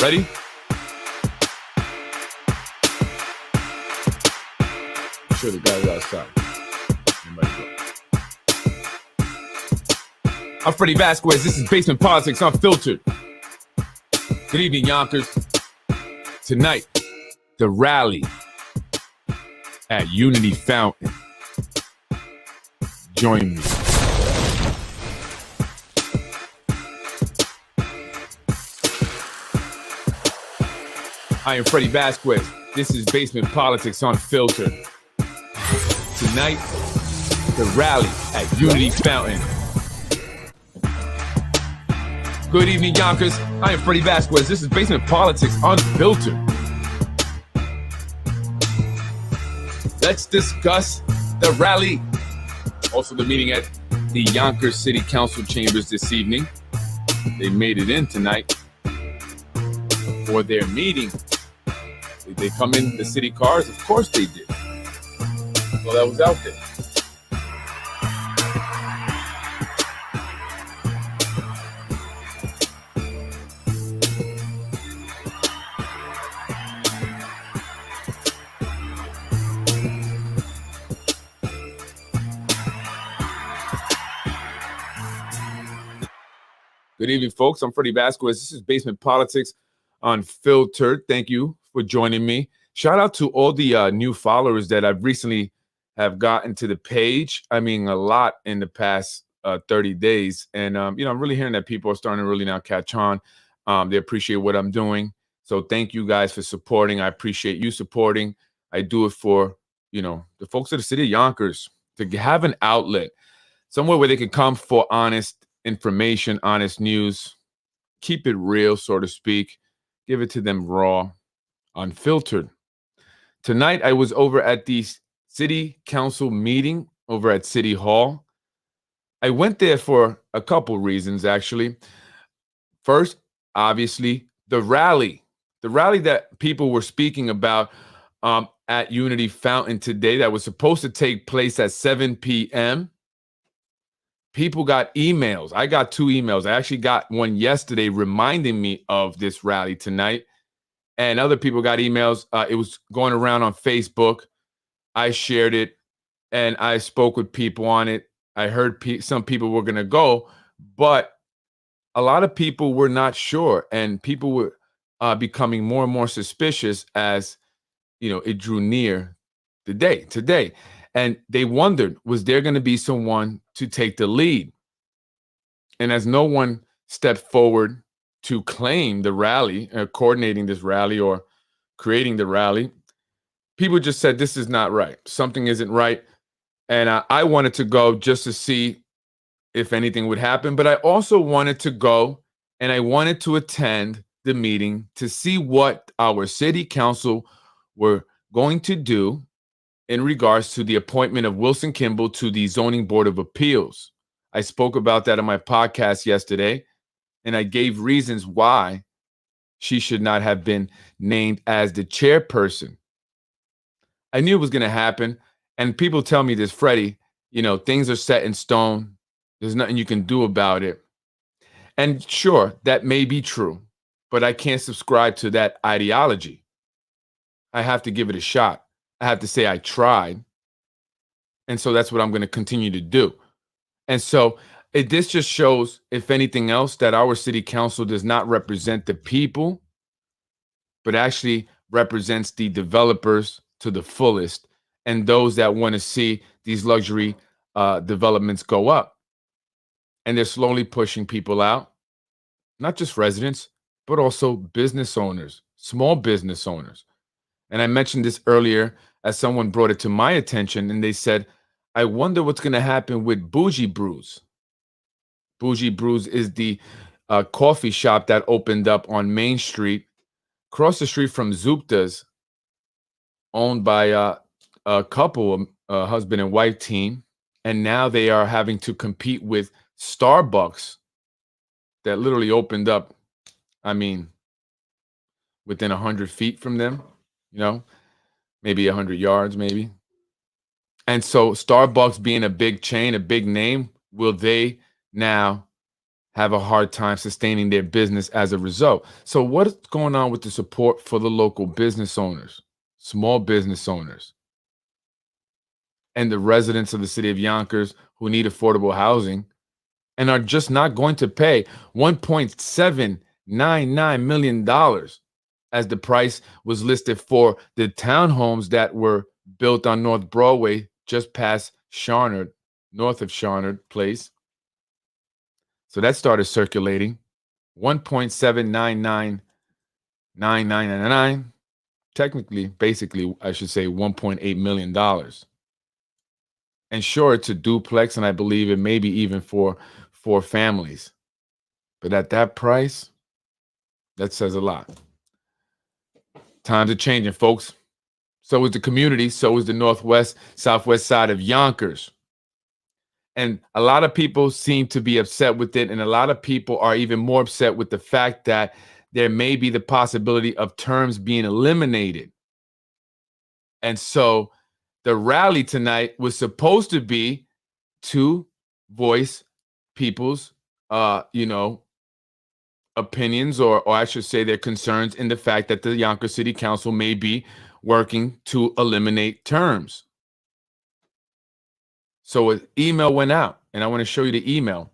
Ready? I'm sure the guys outside. I'm Freddy Vazquez. This is Basement Politics Unfiltered. Good evening, Yonkers. Tonight, the rally at Unity Fountain. Join me. I am Freddy Vazquez. This is Basement Politics Unfiltered. Tonight, the rally at Unity Fountain. Good evening, Yonkers. I am Freddy Vazquez. This is Basement Politics Unfiltered. Let's discuss the rally. Also, the meeting at the Yonkers City Council chambers this evening. They made it in tonight for their meeting. Did they come in the city cars? Of course they did. Well, that was out there. Good evening, folks. I'm Freddy Vazquez. This is Basement Politics Unfiltered. Thank you for joining me. Shout out to all the new followers that I've recently have gotten to the page. I mean, a lot in the past 30 days. And, I'm really hearing that people are starting to really now catch on. They appreciate what I'm doing. So thank you guys for supporting. I appreciate you supporting. I do it for, the folks of the city of Yonkers to have an outlet, somewhere where they can come for honest information, honest news, keep it real, so to speak, give it to them raw, unfiltered. Tonight, I was over at the city council meeting over at City Hall. I went there for a couple reasons, actually. First, obviously, the rally that people were speaking about at Unity Fountain today that was supposed to take place at 7 p.m. People got emails. I got 2 emails. I actually got one yesterday reminding me of this rally tonight. And other people got emails. It was going around on Facebook. I shared it, and I spoke with people on it. I heard some people were going to go, but a lot of people were not sure, and people were becoming more and more suspicious as, it drew near the day today. And they wondered, was there going to be someone to take the lead? And as no one stepped forward to claim the rally, coordinating this rally or creating the rally, people just said, this is not right. Something isn't right. And I wanted to go just to see if anything would happen. But I also wanted to go and I wanted to attend the meeting to see what our city council were going to do in regards to the appointment of Wilson Kimball to the Zoning Board of Appeals. I spoke about that on my podcast yesterday, and I gave reasons why she should not have been named as the chairperson. I knew it was going to happen, and people tell me this, Freddie, things are set in stone. There's nothing you can do about it. And sure, that may be true, but I can't subscribe to that ideology. I have to give it a shot. I have to say I tried. And so that's what I'm going to continue to do. And so this just shows, if anything else, that our city council does not represent the people, but actually represents the developers to the fullest and those that want to see these luxury developments go up. And they're slowly pushing people out, not just residents, but also business owners, small business owners. And I mentioned this earlier as someone brought it to my attention, and they said, I wonder what's going to happen with Bougie Brews. Bougie Brews is the coffee shop that opened up on Main Street, across the street from Zupta's, owned by a couple, a husband and wife team. And now they are having to compete with Starbucks that literally opened up, within 100 feet from them, maybe 100 yards, maybe. And so Starbucks being a big chain, a big name, will they now have a hard time sustaining their business as a result. So what's going on with the support for the local business owners, small business owners, and the residents of the city of Yonkers who need affordable housing and are just not going to pay $1.799 million as the price was listed for the townhomes that were built on North Broadway, just past Charnard, north of Charnard Place. So that started circulating. 1.7999999, technically, basically, I should say $1.8 million. And sure, it's a duplex, and I believe it may be even for four families. But at that price, that says a lot. Times are changing, folks. So is the community. So is the northwest, southwest side of Yonkers. And a lot of people seem to be upset with it. And a lot of people are even more upset with the fact that there may be the possibility of terms being eliminated. And so the rally tonight was supposed to be to voice people's, opinions, or I should say their concerns in the fact that the Yonkers City Council may be working to eliminate terms. So an email went out, and I want to show you the email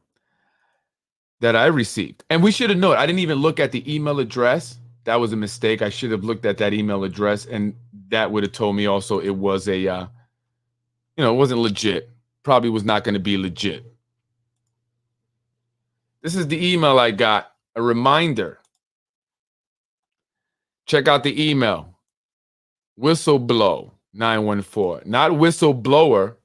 that I received. And we should have known. I didn't even look at the email address. That was a mistake. I should have looked at that email address, and that would have told me also it was a, it wasn't legit. Probably was not going to be legit. This is the email I got. A reminder. Check out the email. Whistleblow 914. Not whistleblower.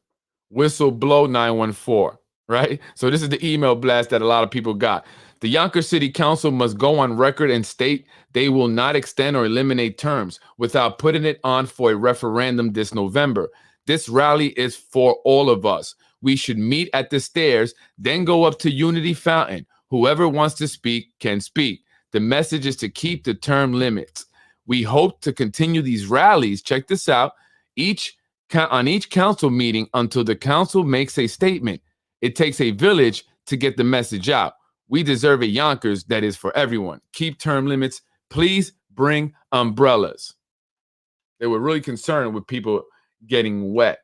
Whistleblow 914. Right? So this is the email blast that a lot of people got. The Yonkers City Council must go on record and state they will not extend or eliminate terms without putting it on for a referendum this November. This rally is for all of us. We should meet at the stairs, then go up to Unity Fountain. Whoever wants to speak can speak. The message is to keep the term limits. We hope to continue these rallies. Check this out. On each council meeting until the council makes a statement. It takes a village to get the message out. We deserve a Yonkers that is for everyone. Keep term limits. Please bring umbrellas. They were really concerned with people getting wet,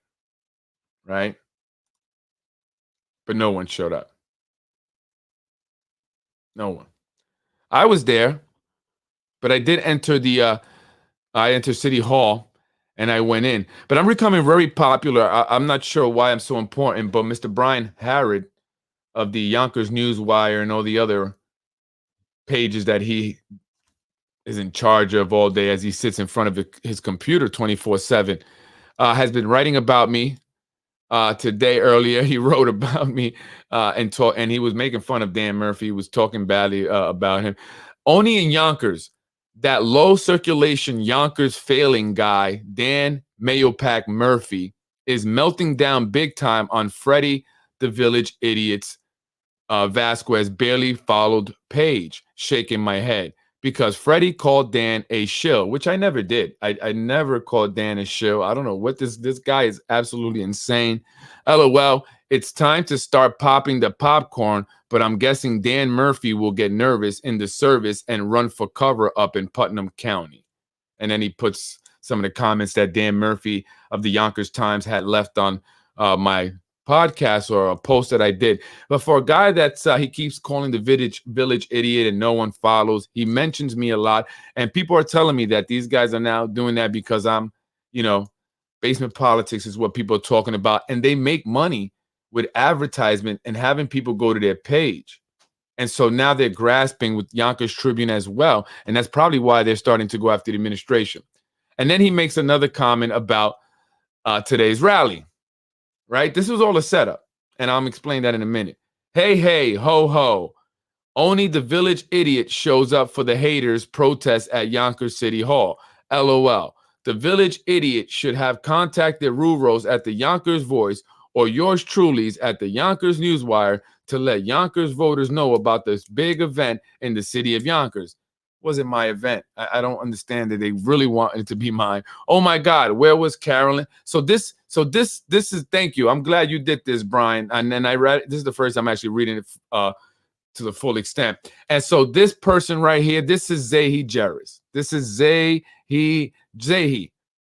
right? But no one showed up. No one. I was there, but I did enter I entered City Hall and I went in. But I'm becoming very popular. I'm not sure why I'm so important, but Mr. Brian Harrod of the Yonkers Newswire and all the other pages that he is in charge of all day as he sits in front of his computer 24/7, has been writing about me. Today earlier, he wrote about me and he was making fun of Dan Murphy. He was talking badly about him. Only in Yonkers, that low circulation Yonkers failing guy, Dan Mayopack Murphy, is melting down big time on Freddy, the village idiot's Vazquez barely followed page, shaking my head. Because Freddy called Dan a shill, which I never did. I never called Dan a shill. I don't know what this guy is absolutely insane. LOL, it's time to start popping the popcorn, but I'm guessing Dan Murphy will get nervous in the service and run for cover up in Putnam County. And then he puts some of the comments that Dan Murphy of the Yonkers Times had left on my podcast or a post that I did. But for a guy that's he keeps calling the village idiot and no one follows, he mentions me a lot, and people are telling me that these guys are now doing that because I'm, basement politics is what people are talking about, and they make money with advertisement and having people go to their page. And so now they're grasping with Yonkers Tribune as well, and that's probably why they're starting to go after the administration. And then he makes another comment about today's rally. Right? This was all a setup, and I'll explain that in a minute. Hey, ho, ho. Only the village idiot shows up for the haters' protest at Yonkers City Hall. LOL. The village idiot should have contacted Ruros at the Yonkers Voice or yours truly's at the Yonkers Newswire to let Yonkers voters know about this big event in the city of Yonkers. Wasn't my event. I don't understand that they really want it to be mine. Oh my God, where was Carolyn? So this is, thank you. I'm glad you did this, Brian. And then I read, this is the first time I'm actually reading it to the full extent. And so this person right here, this is Zahi Jerris. This is Zahi.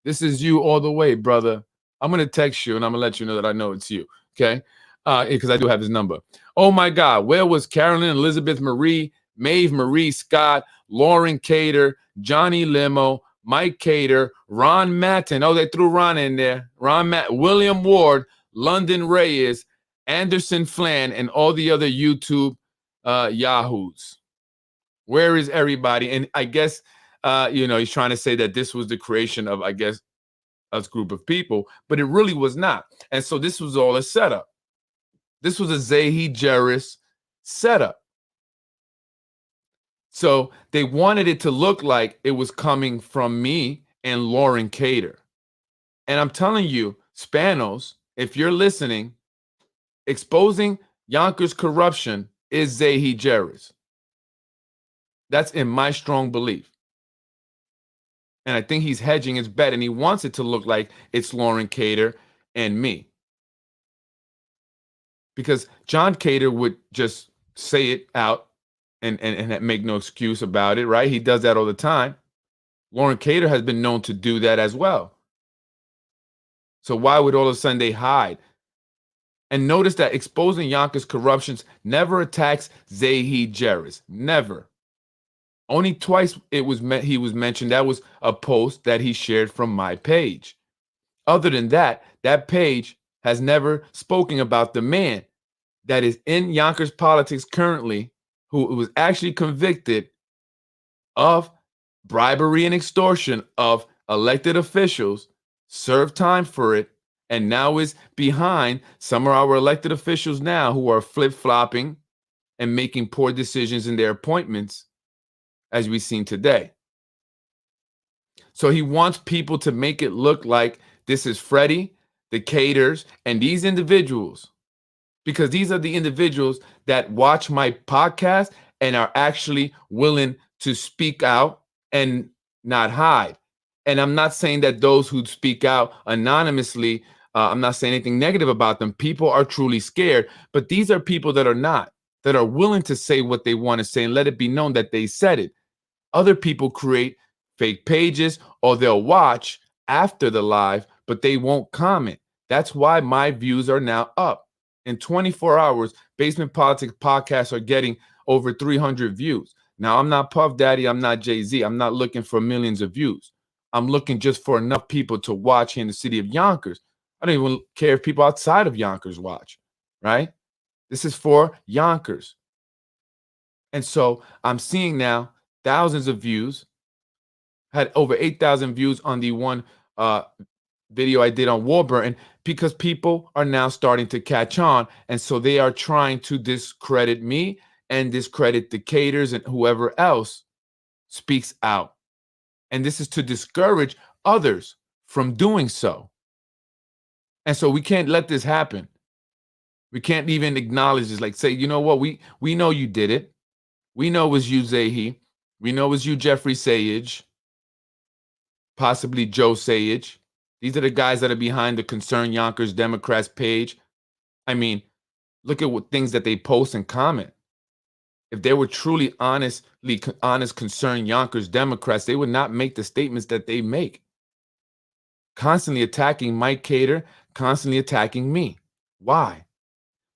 This is you all the way, brother. I'm going to text you and I'm going to let you know that I know it's you. Okay. Because I do have his number. Oh my God. Where was Carolyn Elizabeth Marie, Maeve Marie Scott, Lauren Cater, Johnny Limo, Mike Cater, Ron Matten. Oh, they threw Ron in there. William Ward, London Reyes, Anderson Flan, and all the other YouTube yahoos. Where is everybody? And I guess, he's trying to say that this was the creation of, I guess, us group of people, but it really was not. And so this was all a setup. This was a Zahi Jerris setup. So they wanted it to look like it was coming from me and Lauren Cater. And I'm telling you, Spanos, if you're listening, exposing Yonkers corruption is Zahi Jerris. That's in my strong belief. And I think he's hedging his bet, and he wants it to look like it's Lauren Cater and me. Because John Cater would just say it out and make no excuse about it, right? He does that all the time. Lauren Cater has been known to do that as well. So why would all of a sudden they hide? And notice that exposing Yonkers corruptions never attacks Zahi Jerris. Never. Only twice he was mentioned. That was a post that he shared from my page. Other than that, that page has never spoken about the man that is in Yonkers politics currently, who was actually convicted of bribery and extortion of elected officials, served time for it, and now is behind some of our elected officials now who are flip-flopping and making poor decisions in their appointments, as we've seen today. So he wants people to make it look like this is Freddy, the Caters, and these individuals, because these are the individuals that watch my podcast and are actually willing to speak out and not hide. And I'm not saying that those who speak out anonymously, I'm not saying anything negative about them. People are truly scared, but these are people that are not, that are willing to say what they want to say and let it be known that they said it. Other people create fake pages or they'll watch after the live, but they won't comment. That's why my views are now up. In 24 hours, Basement Politics podcasts are getting over 300 views. Now, I'm not Puff Daddy. I'm not Jay-Z. I'm not looking for millions of views. I'm looking just for enough people to watch here in the city of Yonkers. I don't even care if people outside of Yonkers watch, right? This is for Yonkers. And so I'm seeing now thousands of views, had over 8,000 views on the one video I did on Warburton, because people are now starting to catch on. And so they are trying to discredit me and discredit the Caters and whoever else speaks out. And this is to discourage others from doing so. And so we can't let this happen. We can't even acknowledge this, like say, you know what, we know you did it. We know it was you, Zahi. We know it was you, Jeffrey Sayage, possibly Joe Sayage. These are the guys that are behind the Concerned Yonkers Democrats page. I mean, look at what things that they post and comment. If they were truly honest, concerned Yonkers Democrats, they would not make the statements that they make. Constantly attacking Mike Cater, constantly attacking me. Why?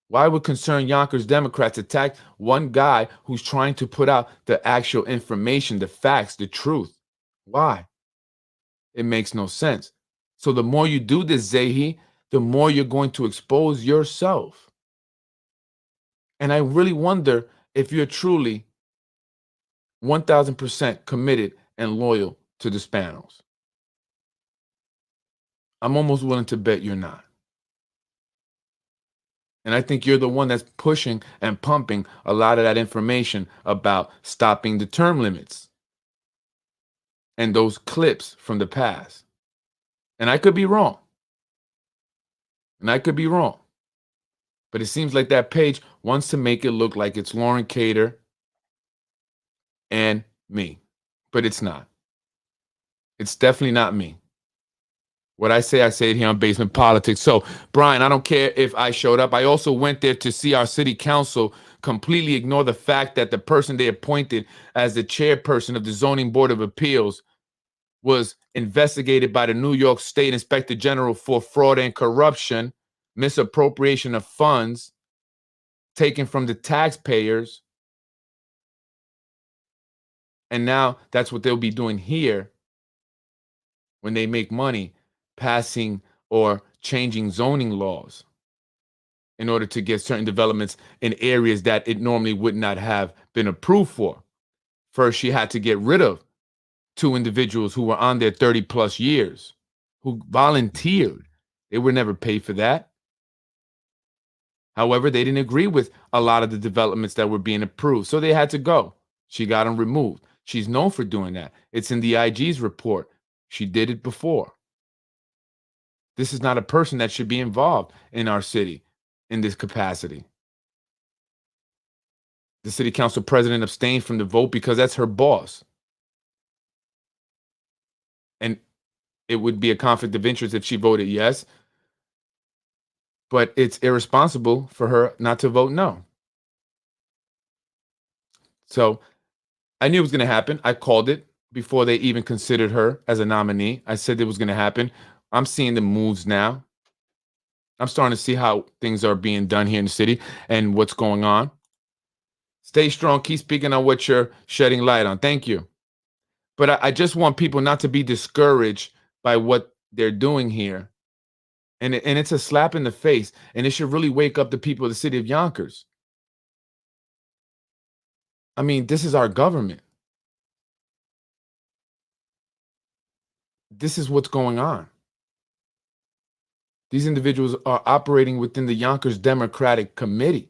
Why would concerned Yonkers Democrats attack one guy who's trying to put out the actual information, the facts, the truth? Why? It makes no sense. So the more you do this, Zahi, the more you're going to expose yourself. And I really wonder if you're truly 1,000% committed and loyal to the Spanos. I'm almost willing to bet you're not. And I think you're the one that's pushing and pumping a lot of that information about stopping the term limits and those clips from the past. And I could be wrong. But it seems like that page wants to make it look like it's Lauren Cater and me. But it's not. It's definitely not me. What I say it here on Basement Politics. So, Brian, I don't care if I showed up. I also went there to see our city council completely ignore the fact that the person they appointed as the chairperson of the Zoning Board of Appeals was investigated by the New York State Inspector General for fraud and corruption, misappropriation of funds taken from the taxpayers. And now that's what they'll be doing here when they make money, passing or changing zoning laws in order to get certain developments in areas that it normally would not have been approved for. First, she had to get rid of two individuals who were on there 30 plus years, who volunteered. They were never paid for that. However, they didn't agree with a lot of the developments that were being approved, so they had to go. She got them removed. She's known for doing that. It's in the IG's report. She did it before. This is not a person that should be involved in our city in this capacity. The city council president abstained from the vote because that's her boss. And it would be a conflict of interest if she voted yes. But it's irresponsible for her not to vote no. So I knew it was going to happen. I called it before they even considered her as a nominee. I said it was going to happen. I'm seeing the moves now. I'm starting to see how things are being done here in the city and what's going on. Stay strong. Keep speaking on what you're shedding light on. Thank you. But I just want people not to be discouraged by what they're doing here. And it's a slap in the face. And it should really wake up the people of the city of Yonkers. I mean, this is our government. This is what's going on. These individuals are operating within the Yonkers Democratic Committee.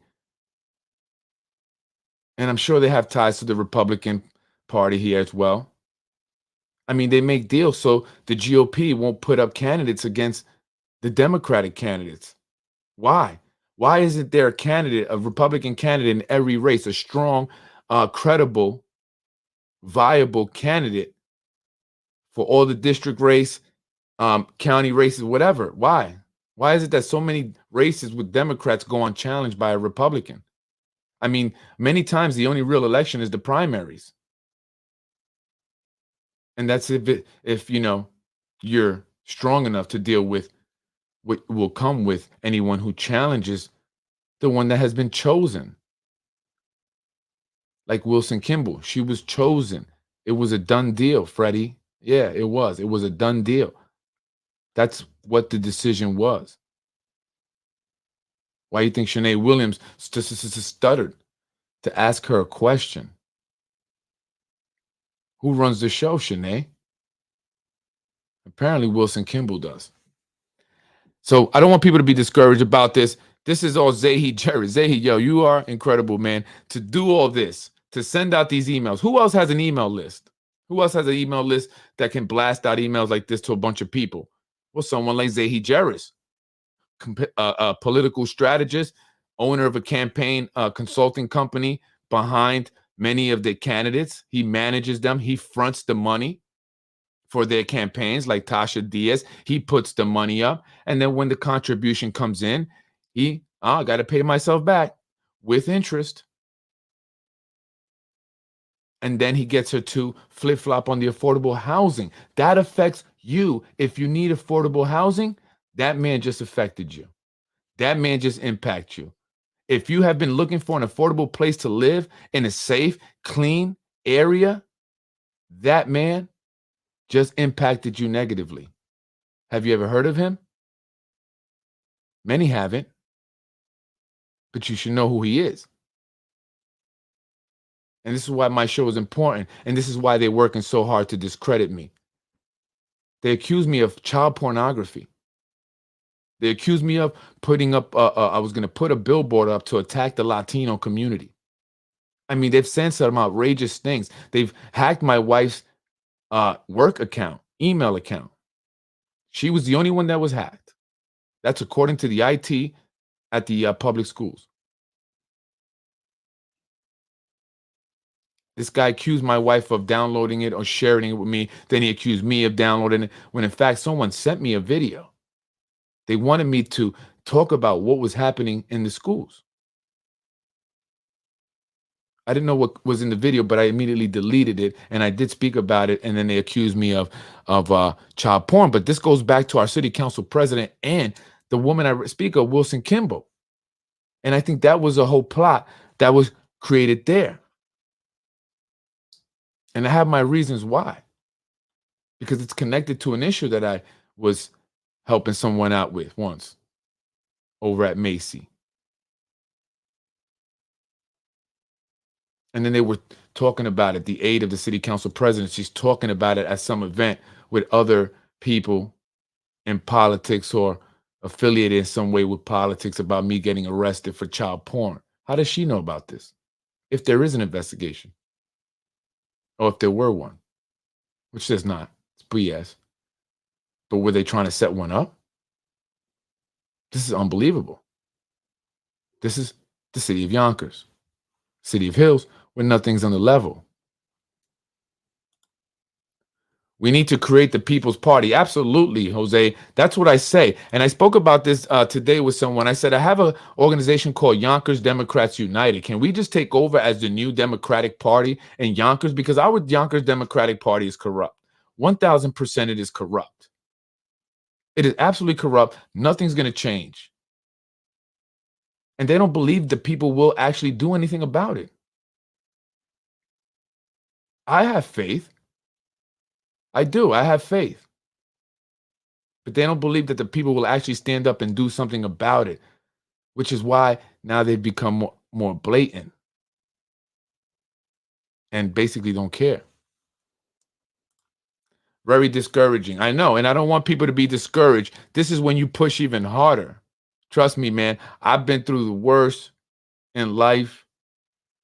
And I'm sure they have ties to the Republican Party here as well. I mean, they make deals so the GOP won't put up candidates against the Democratic candidates. Why? Why isn't there a candidate, a Republican candidate in every race, a strong, credible, viable candidate for all the district race, county races, whatever? Why? Why is it that so many races with Democrats go unchallenged by a Republican? I mean, many times the only real election is the primaries. And that's if you know, you're strong enough to deal with what will come with anyone who challenges the one that has been chosen. Like Wilson Kimball, she was chosen. It was a done deal, Freddy. Yeah, it was. It was a done deal. That's what the decision was. Why do you think Shanae Williams stuttered to ask her a question? Who runs the show, Shanae? Apparently Wilson Kimball does. So I don't want people to be discouraged about this. This is all Zahi Jerry. Zahi, yo, you are incredible, man. To do all this, to send out these emails. Who else has an email list? Who else has an email list that can blast out emails like this to a bunch of people? Well, someone like Zahi Jerris, a political strategist, owner of a campaign consulting company behind many of the candidates. He manages them. He fronts the money for their campaigns, like Tasha Diaz. He puts the money up. And then when the contribution comes in, I got to pay myself back with interest. And then he gets her to flip-flop on the affordable housing. That affects you. If you need affordable housing, that man just affected you. That man just impacted you. If you have been looking for an affordable place to live in a safe, clean area, that man just impacted you negatively. Have you ever heard of him? Many haven't, but you should know who he is. And this is why my show is important. And this is why they're working so hard to discredit me. They accuse me of child pornography. They accuse me of putting up, I was going to put a billboard up to attack the Latino community. I mean, they've said some outrageous things. They've hacked my wife's work account, email account. She was the only one that was hacked. That's according to the IT at the public schools. This guy accused my wife of downloading it or sharing it with me. Then he accused me of downloading it when in fact someone sent me a video. They wanted me to talk about what was happening in the schools. I didn't know what was in the video, but I immediately deleted it, and I did speak about it. And then they accused me of child porn. But this goes back to our city council president and the woman I speak of, Wilson Kimball. And I think that was a whole plot that was created there. And I have my reasons why, because it's connected to an issue that I was helping someone out with once over at Macy. And then they were talking about it, the aide of the city council president, she's talking about it at some event with other people in politics or affiliated in some way with politics about me getting arrested for child porn. How does she know about this? If there is an investigation, or if there were one, which there's not, it's BS. But were they trying to set one up? This is unbelievable. This is the city of Yonkers, city of Hills, where nothing's on the level. We need to create the People's Party. Absolutely, Jose. That's what I say. And I spoke about this today with someone. I said, I have an organization called Yonkers Democrats United. Can we just take over as the new Democratic Party in Yonkers? Because our Yonkers Democratic Party is corrupt. 1,000% it is corrupt. It is absolutely corrupt. Nothing's going to change. And they don't believe the people will actually do anything about it. I have faith. I do. I have faith. But they don't believe that the people will actually stand up and do something about it, which is why now they've become more blatant and basically don't care. Very discouraging. I know. And I don't want people to be discouraged. This is when you push even harder. Trust me, man. I've been through the worst in life.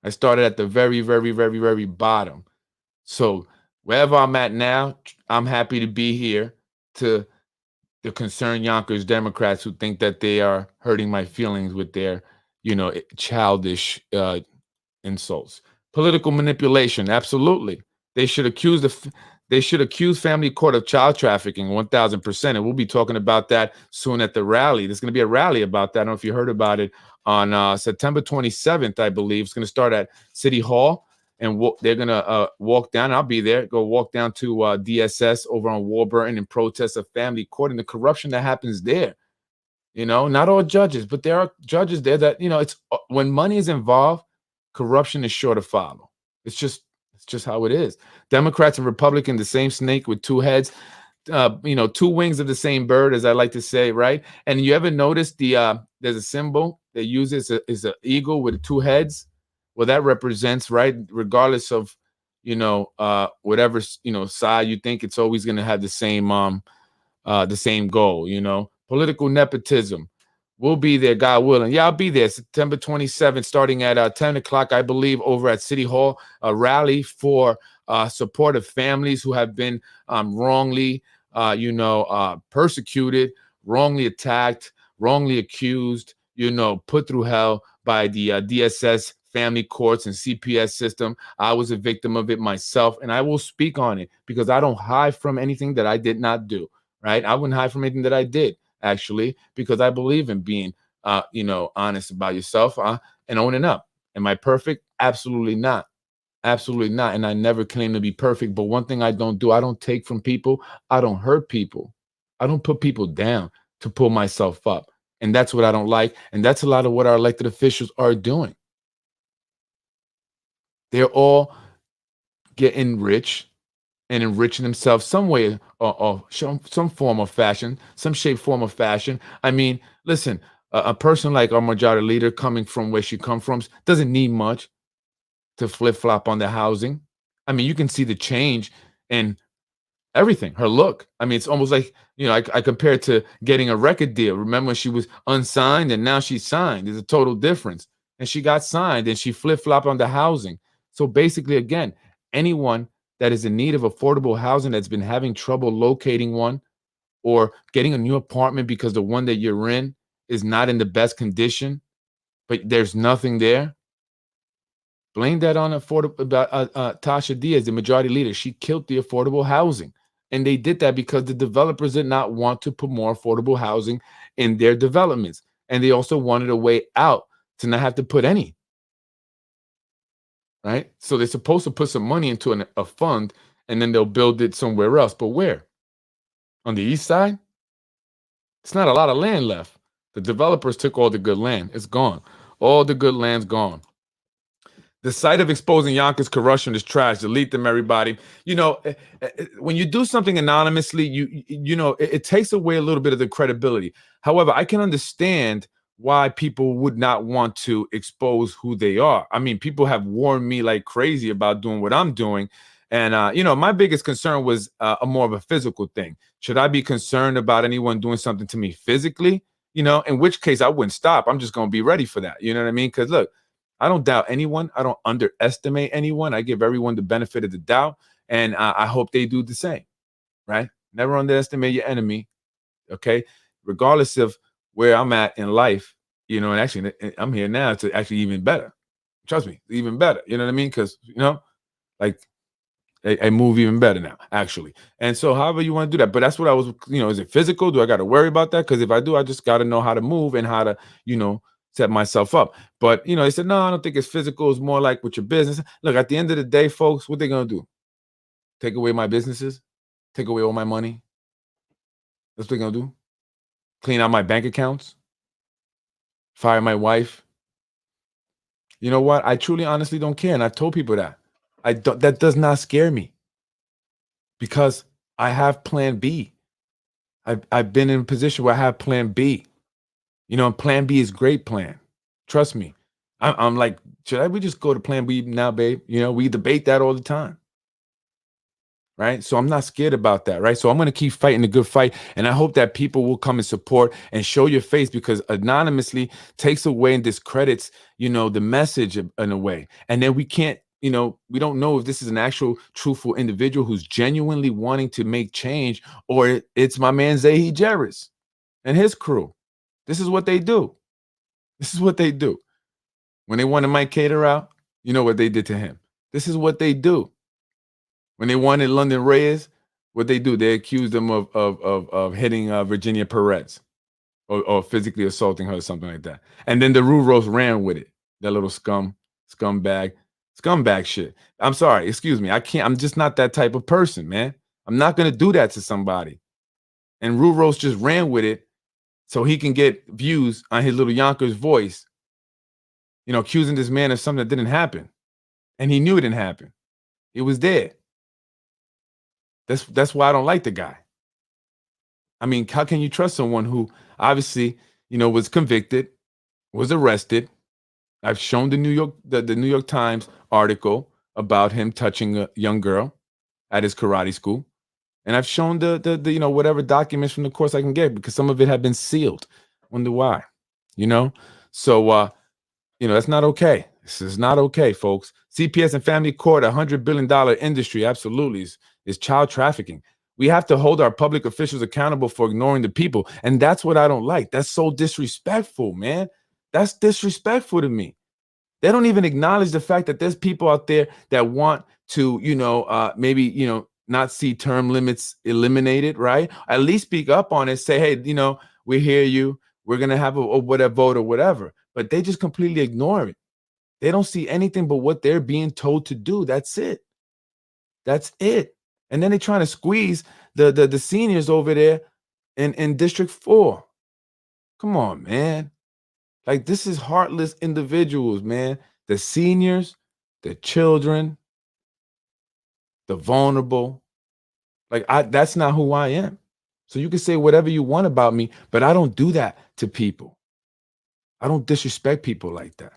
I started at the very, very, very, very bottom. So wherever I'm at now, I'm happy to be here to the concerned Yonkers Democrats who think that they are hurting my feelings with their, childish insults. Political manipulation, absolutely. They should accuse family court of child trafficking 1,000%. And we'll be talking about that soon at the rally. There's going to be a rally about that. I don't know if you heard about it on September 27th, I believe. It's going to start at City Hall. And they're going to walk down. I'll be there. Go walk down to DSS over on Warburton and protest a family court and the corruption that happens there. Not all judges, but there are judges there that, it's when money is involved, corruption is sure to follow. It's just how it is. Democrats and Republicans, the same snake with two heads, two wings of the same bird, as I like to say, right? And you ever notice there's a symbol they use is an eagle with two heads? Well, that represents, right, regardless of, whatever, side you think, it's always going to have the same goal, political nepotism. We'll be there, God willing. Yeah, I'll be there September 27th, starting at 10 o'clock, I believe, over at City Hall, a rally for support of families who have been wrongly, persecuted, wrongly attacked, wrongly accused, put through hell by the DSS family courts and CPS system. I was a victim of it myself, and I will speak on it because I don't hide from anything that I did not do, right? I wouldn't hide from anything that I did, actually, because I believe in being, honest about yourself and owning up. Am I perfect? Absolutely not. Absolutely not. And I never claim to be perfect. But one thing I don't do, I don't take from people. I don't hurt people. I don't put people down to pull myself up. And that's what I don't like. And that's a lot of what our elected officials are doing. They're all getting rich and enriching themselves some way or some form of fashion, some shape, form of fashion. I mean, listen, a person like our majority leader coming from where she comes from doesn't need much to flip-flop on the housing. I mean, you can see the change in everything, her look. I mean, it's almost like, I compare it to getting a record deal. Remember when she was unsigned and now she's signed? There's a total difference. And she got signed and she flip-flopped on the housing. So basically, again, anyone that is in need of affordable housing that's been having trouble locating one or getting a new apartment because the one that you're in is not in the best condition, but there's nothing there, Blame that on affordable about Tasha Diaz, the majority leader. She killed the affordable housing. And they did that because the developers did not want to put more affordable housing in their developments. And they also wanted a way out to not have to put any. Right? So they're supposed to put some money into a fund and then they'll build it somewhere else. But where? On the east side? It's not a lot of land left. The developers took all the good land. It's gone. All the good land's gone. The site of exposing Yonkers corruption is trash. Delete them, everybody. When you do something anonymously, it takes away a little bit of the credibility. However, I can understand why people would not want to expose who they are. I mean, people have warned me like crazy about doing what I'm doing. And, my biggest concern was a more of a physical thing. Should I be concerned about anyone doing something to me physically? In which case I wouldn't stop. I'm just going to be ready for that. You know what I mean? Because look, I don't doubt anyone. I don't underestimate anyone. I give everyone the benefit of the doubt. And I hope they do the same, right? Never underestimate your enemy, okay? Regardless of where I'm at in life, and actually I'm here now to actually even better. Trust me, even better. You know what I mean? Because, like I move even better now, actually. And so however you want to do that. But that's what I was, is it physical? Do I got to worry about that? Because if I do, I just got to know how to move and how to, set myself up. But, they said, no, I don't think it's physical. It's more like with your business. Look, at the end of the day, folks, what they going to do? Take away my businesses? Take away all my money? That's what they're going to do? Clean out my bank accounts? Fire my wife? You know what? I truly, honestly don't care. And I've told people that. That does not scare me because I have plan B. I've been in a position where I have plan B. And plan B is great plan. Trust me. I'm like, we just go to plan B now, babe? We debate that all the time. Right? So I'm not scared about that, right? So I'm going to keep fighting the good fight. And I hope that people will come and support and show your face because anonymously takes away and discredits, the message in a way. And then we can't, we don't know if this is an actual truthful individual who's genuinely wanting to make change or it's my man Zahi Jerris and his crew. This is what they do. This is what they do. When they wanted Mike Cater out, you know what they did to him. This is what they do. When they wanted London Reyes, what they do? They accused him of hitting Virginia Perez or physically assaulting her or something like that. And then the Ruros ran with it. That little scumbag shit. I'm sorry. Excuse me. I'm just not that type of person, man. I'm not going to do that to somebody. And Ruros just ran with it so he can get views on his little Yonkers voice, accusing this man of something that didn't happen. And he knew it didn't happen. It was there. That's why I don't like the guy. I mean, how can you trust someone who obviously, was convicted, was arrested? I've shown the New York Times article about him touching a young girl at his karate school. And I've shown the whatever documents from the course I can get because some of it had been sealed. Wonder why, So, that's not okay. This is not okay, folks. CPS and family court, $100 billion industry, absolutely, is child trafficking. We have to hold our public officials accountable for ignoring the people. And that's what I don't like. That's so disrespectful, man. That's disrespectful to me. They don't even acknowledge the fact that there's people out there that want to, maybe, not see term limits eliminated, right? At least speak up on it. Say, hey, we hear you. We're going to have a whatever vote or whatever. But they just completely ignore it. They don't see anything but what they're being told to do. That's it. That's it. And then they're trying to squeeze the seniors over there in District 4. Come on, man. Like, this is heartless individuals, man. The seniors, the children, the vulnerable. Like, that's not who I am. So you can say whatever you want about me, but I don't do that to people. I don't disrespect people like that.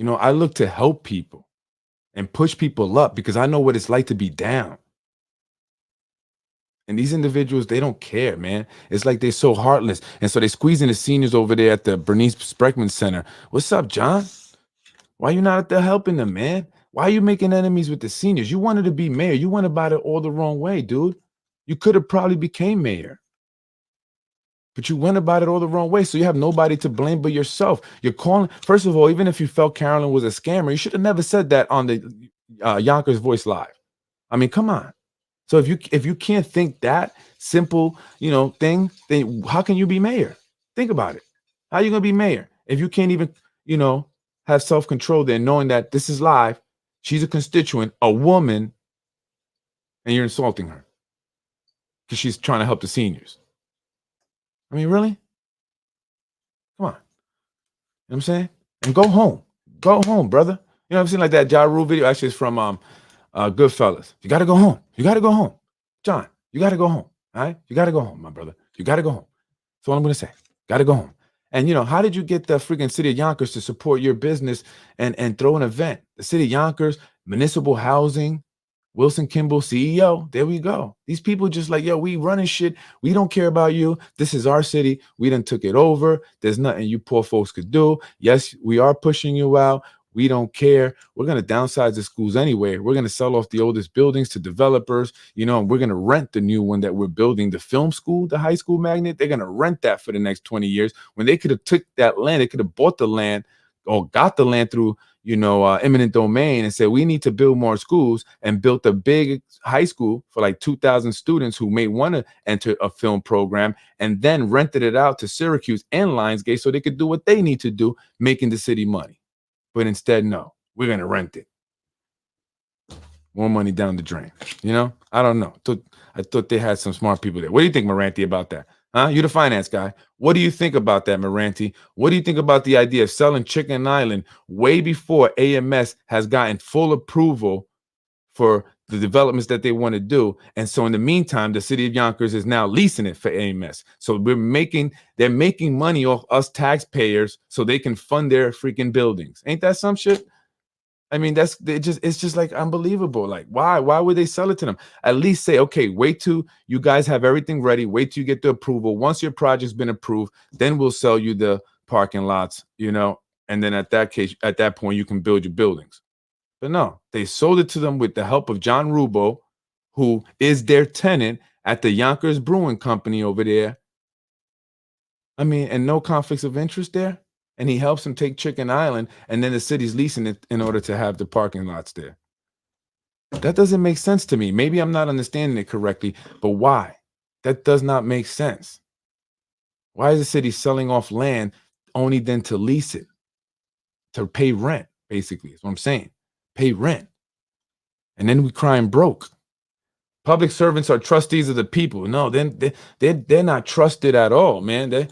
I look to help people and push people up because I know what it's like to be down. And these individuals, they don't care, man. It's like they're so heartless. And so they're squeezing the seniors over there at the Bernice Spreckman Center. What's up, John? Why you not out there helping them, man? Why are you making enemies with the seniors? You wanted to be mayor. You went about it all the wrong way, dude. You could have probably became mayor. but you went about it all the wrong way. So you have nobody to blame but yourself. You're calling, first of all, even if you felt Carolyn was a scammer, you should have never said that on the Yonkers Voice Live. I mean, come on. So if you can't think that simple, thing, then how can you be mayor? Think about it. How are you gonna be mayor if you can't even, have self-control there, knowing that this is live, she's a constituent, a woman, and you're insulting her because she's trying to help the seniors. I mean, really? Come on. You know what I'm saying? And go home. Go home, brother. You know what I'm saying? Like that Ja Rule video. Actually, it's from Goodfellas. You gotta go home. You gotta go home. John, you gotta go home. All right? You gotta go home, my brother. You gotta go home. That's all I'm gonna say. Gotta go home. And how did you get the freaking city of Yonkers to support your business and throw an event? The city of Yonkers, municipal housing, Wilson Kimball, CEO. There we go. These people just like, yo, we running shit. We don't care about you. This is our city. We done took it over. There's nothing you poor folks could do. Yes, we are pushing you out. We don't care. We're going to downsize the schools anyway. We're going to sell off the oldest buildings to developers, and we're going to rent the new one that we're building, the film school, the high school magnet. They're going to rent that for the next 20 years when they could have took that land. They could have bought the land or got the land through eminent domain and said, we need to build more schools, and built a big high school for like 2,000 students who may want to enter a film program, and then rented it out to Syracuse and Lionsgate so they could do what they need to do, making the city money. But instead, no, we're going to rent it. More money down the drain. I don't know. I thought they had some smart people there. What do you think, Moranti, about that? Huh? You're the finance guy. What do you think about that, Moranti? What do you think about the idea of selling Chicken Island way before AMS has gotten full approval for the developments that they want to do? And so in the meantime, the city of Yonkers is now leasing it for AMS. So they're making money off us taxpayers so they can fund their freaking buildings. Ain't that some shit? I mean, it's just like unbelievable. Like, why would they sell it to them? At least say, okay, wait till you guys have everything ready. Wait till you get the approval. Once your project's been approved, then we'll sell you the parking lots, and then at that point, you can build your buildings. But no, they sold it to them with the help of John Rubo, who is their tenant at the Yonkers Brewing Company over there. I mean, and no conflicts of interest there. And he helps him take Chicken Island, and then the city's leasing it in order to have the parking lots there. That doesn't make sense to me. Maybe I'm not understanding it correctly, but why? That does not make sense. Why is the city selling off land only then to lease it, to pay rent, basically, is what I'm saying. Pay rent. And then we crying broke. Public servants are trustees of the people. No, they're not trusted at all, man. They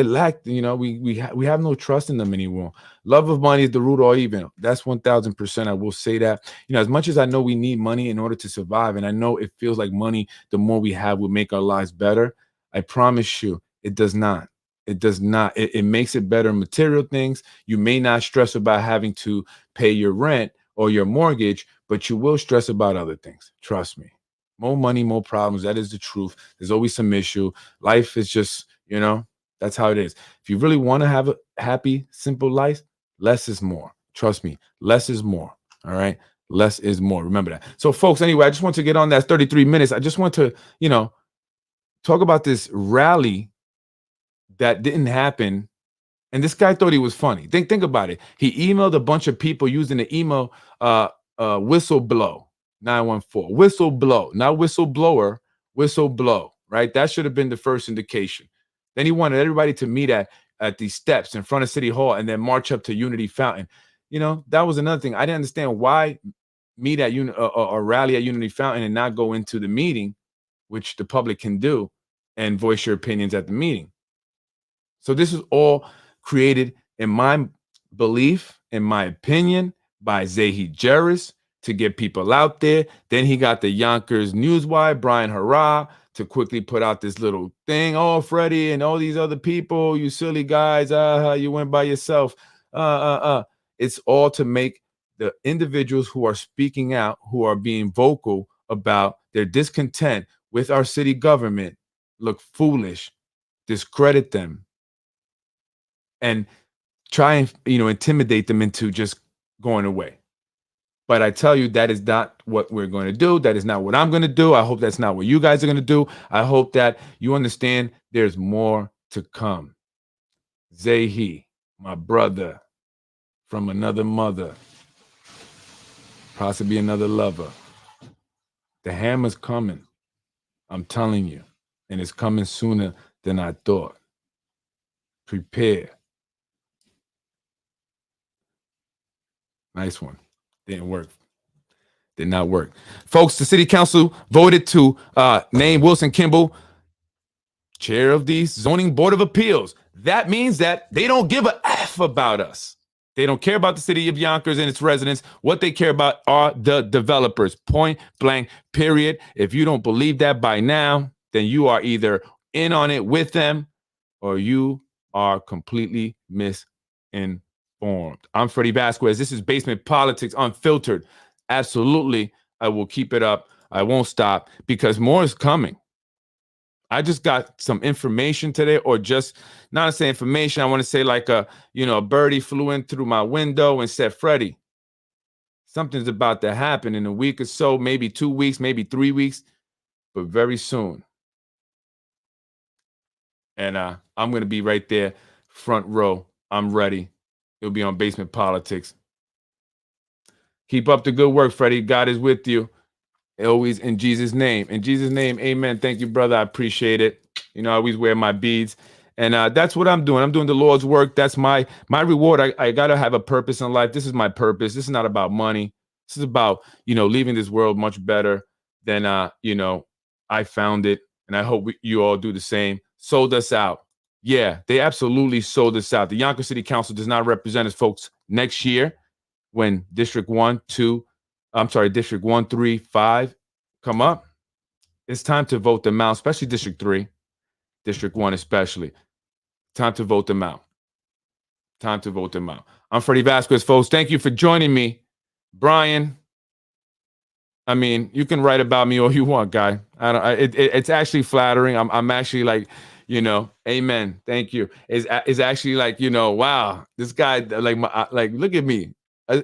lack. We have no trust in them anymore. Love of money is the root of all evil. That's 1,000%. I will say that. As much as I know we need money in order to survive, and I know it feels like money, the more we have, will make our lives better. I promise you, it does not. It does not. It makes it better in material things. You may not stress about having to pay your rent or your mortgage, but you will stress about other things. Trust me. More money, more problems. That is the truth. There's always some issue. Life is just, that's how it is. If you really want to have a happy, simple life, less is more. Trust me, less is more. All right. Less is more. Remember that. So, folks, anyway, I just want to get on that 33 minutes. I just want to, talk about this rally that didn't happen. And this guy thought he was funny. Think about it. He emailed a bunch of people using the email whistleblow. 914 whistleblow, not whistleblower, whistleblow, right? That should have been the first indication. Then he wanted everybody to meet at these steps in front of City Hall and then march up to Unity Fountain. That was another thing. I didn't understand why meet at or rally at Unity Fountain and not go into the meeting, which the public can do, and voice your opinions at the meeting. So this is all created, in my belief, in my opinion, by Zahi Jerris, to get people out there. Then he got the Yonkers Newswire, Brian Harrah, to quickly put out this little thing. Oh, Freddy and all these other people, you silly guys, you went by yourself. It's all to make the individuals who are speaking out, who are being vocal about their discontent with our city government, look foolish, discredit them, and try and intimidate them into just going away. But I tell you, that is not what we're going to do. That is not what I'm going to do. I hope that's not what you guys are going to do. I hope that you understand there's more to come. Zehi, my brother from another mother, possibly another lover. The hammer's coming. I'm telling you. And it's coming sooner than I thought. Prepare. Nice one. Didn't work. Did not work. Folks, the city council voted to name Wilson Kimball chair of the zoning board of appeals. That means that they don't give a F about us. They don't care about the city of Yonkers and its residents. What they care about are the developers. Point blank, period. If you don't believe that by now, then you are either in on it with them or you are completely misinformed. I'm Freddy Vazquez. This is Basement Politics Unfiltered. Absolutely, I will keep it up. I won't stop because more is coming. I just got some information today, or just not to say information. I want to say like a birdie flew in through my window and said, Freddy, something's about to happen in a week or so, maybe 2 weeks, maybe 3 weeks, but very soon. And I'm going to be right there, front row. I'm ready. It'll be on Basement Politics. Keep up the good work, Freddy. God is with you. Always in Jesus' name. In Jesus' name, amen. Thank you, brother. I appreciate it. I always wear my beads. And that's what I'm doing. I'm doing the Lord's work. That's my reward. I got to have a purpose in life. This is my purpose. This is not about money. This is about, leaving this world much better than, I found it. And I hope you all do the same. Sold us out. Yeah, they absolutely sold us out. The Yonkers City Council does not represent us, folks, next year when District 1, 3, 5 come up. It's time to vote them out, especially District 3, District 1 especially. Time to vote them out. Time to vote them out. I'm Freddy Vazquez, folks. Thank you for joining me. Brian, you can write about me all you want, guy. It's actually flattering. I'm actually like, amen. Thank you. It's actually like, wow, this guy, look at me.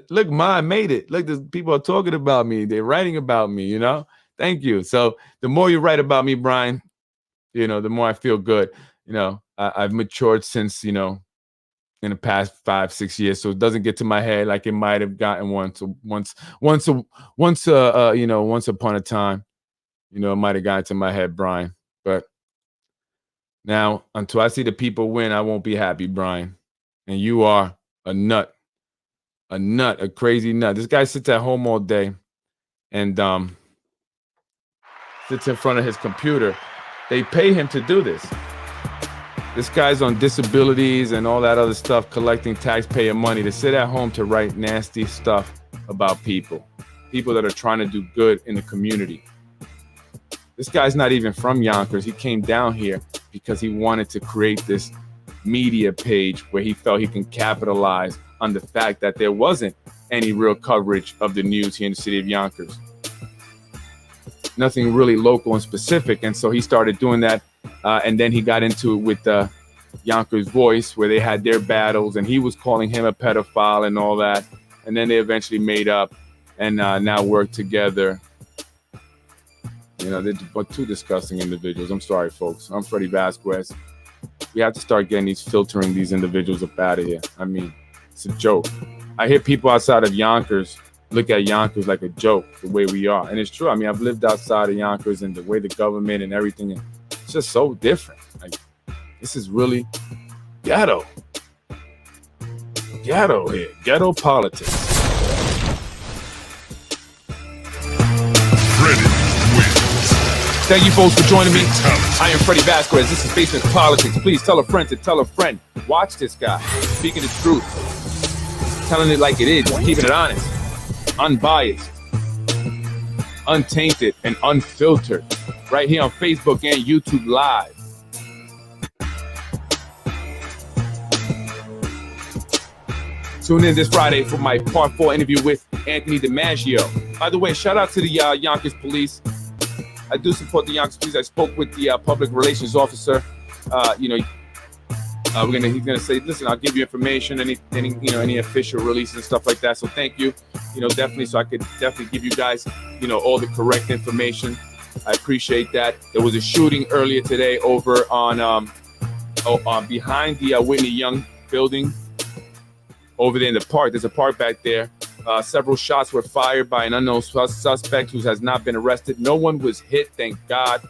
Look, I made it. Look, people are talking about me. They're writing about me, Thank you. So the more you write about me, Brian, the more I feel good. I've matured since, in the past 5-6 years. So it doesn't get to my head like it might have gotten once upon a time, it might have gotten to my head, Brian. But now, until I see the people win, I won't be happy, Brian. And you are a nut. A crazy nut. This guy sits at home all day and sits in front of his computer. They pay him to do this. This guy's on disabilities and all that other stuff, collecting taxpayer money to sit at home to write nasty stuff about people that are trying to do good in the community. This guy's not even from Yonkers. He came down here because he wanted to create this media page where he felt he can capitalize on the fact that there wasn't any real coverage of the news here in the city of Yonkers. Nothing really local and specific. And so he started doing that. And then he got into it with Yonkers Voice, where they had their battles and he was calling him a pedophile and all that. And then they eventually made up and now work together. They're two disgusting individuals. I'm sorry, folks. I'm Freddy Vazquez. We have to start filtering these individuals up out of here. It's a joke. I hear people outside of Yonkers look at Yonkers like a joke, the way we are. And it's true. I've lived outside of Yonkers and the way the government and everything, it's just so different. Like, this is really ghetto. Ghetto here. Ghetto politics. Freddy wins. Thank you, folks, for joining me. I am Freddy Vazquez. This is Basement Politics. Please tell a friend to tell a friend. Watch this guy. Speaking the truth. Telling it like it is. Keeping it honest. Unbiased. Untainted and unfiltered. Right here on Facebook and YouTube Live. Tune in this Friday for my part 4 interview with Anthony DiMaggio. By the way, shout out to the Yonkers Police. I do support the Yonkers Police. I spoke with the public relations officer. He's gonna say, listen, I'll give you information, any official release and stuff like that. So thank you, definitely, so I could definitely give you guys, all the correct information. I appreciate that. There was a shooting earlier today over on behind the Whitney Young building over there in the park. There's a park back there. Several shots were fired by an unknown suspect who has not been arrested. No one was hit, thank God.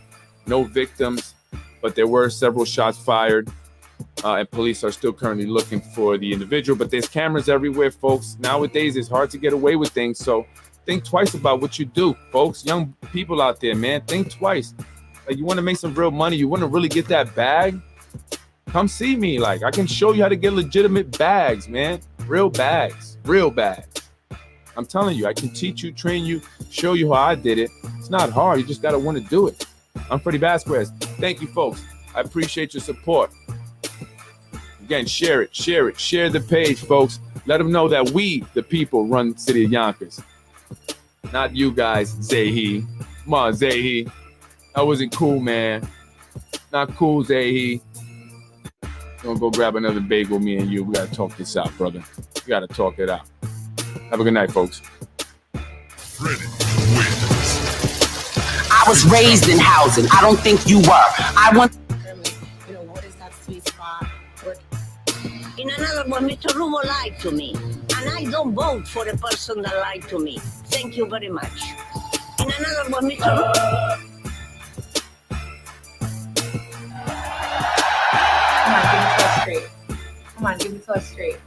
No victims, but there were several shots fired. And police are still currently looking for the individual. But there's cameras everywhere, folks. Nowadays, it's hard to get away with things. So think twice about what you do, folks. Young people out there, man, think twice. Like, you want to make some real money? You want to really get that bag? Come see me. Like, I can show you how to get legitimate bags, man. Real bags. Real bags. I'm telling you, I can teach you, train you, show you how I did it. It's not hard. You just got to want to do it. I'm Freddy Vazquez. Thank you, folks. I appreciate your support. Again, share it. Share the page, folks. Let them know that we, the people, run the city of Yonkers. Not you guys, Zahi. Come on, Zahi. That wasn't cool, man. Not cool, Zahi. Gonna go grab another bagel, me and you. We gotta talk this out, brother. We gotta talk it out. Have a good night, folks. Freddy wins. I was raised in housing. I don't think you were. I want. What is that sweet spot? In another one, Mr. Rubo lied to me. And I don't vote for the person that lied to me. Thank you very much. In another one, Mr. Rubo. Come on, give it to us straight.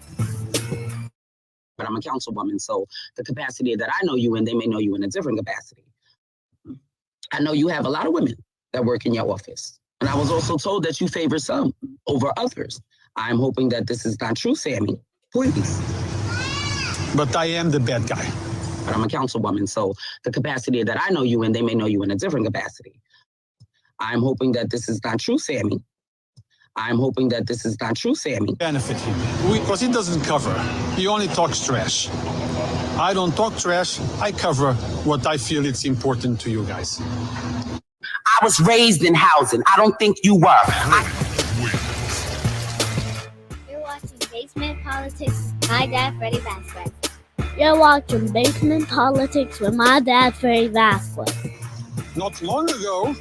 But I'm a councilwoman, so the capacity that I know you in, they may know you in a different capacity. I know you have a lot of women that work in your office. And I was also told that you favor some over others. I'm hoping that this is not true, Sammy. Please. But I am the bad guy. But I'm a councilwoman, so the capacity that I know you in, they may know you in a different capacity. I'm hoping that this is not true, Sammy. I'm hoping that this is not true, Sammy. Benefit him. Because he doesn't cover. He only talks trash. I don't talk trash. I cover what I feel it's important to you guys. I was raised in housing. I don't think you were. You're watching Basement Politics with my dad, Freddy Vazquez. You're watching Basement Politics with my dad, Freddy Vazquez. Not long ago,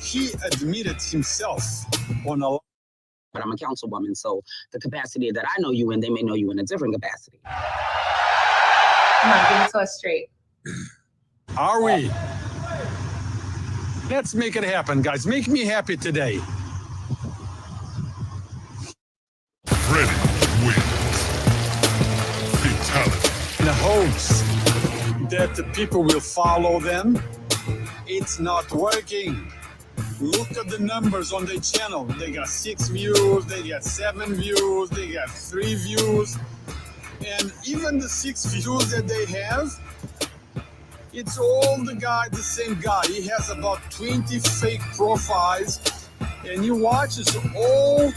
he admitted himself on a... But I'm a councilwoman, so the capacity that I know you in, they may know you in a different capacity. Come on, give it to us straight. Are we? Let's make it happen, guys. Make me happy today. Freddy wins. Fatality. In the hopes that the people will follow them, it's not working. Look at the numbers on the channel. They got 6 views, they got 7 views, they got 3 views. And even the 6 views that they have, it's all the same guy. He has about 20 fake profiles, and he watches all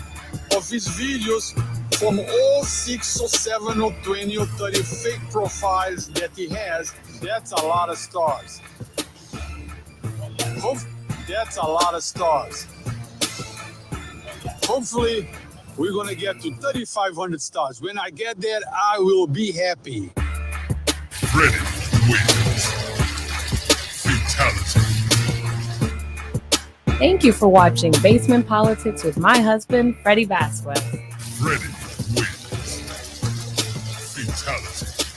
of his videos from all 6 or 7 or 20 or 30 fake profiles that he has. That's a lot of stars. That's a lot of stars. Hopefully, we're gonna get to 3,500 stars. When I get there, I will be happy. Freddy wins. Fatality. Thank you for watching Basement Politics with my husband, Freddy Vazquez. Freddy wins. Fatality.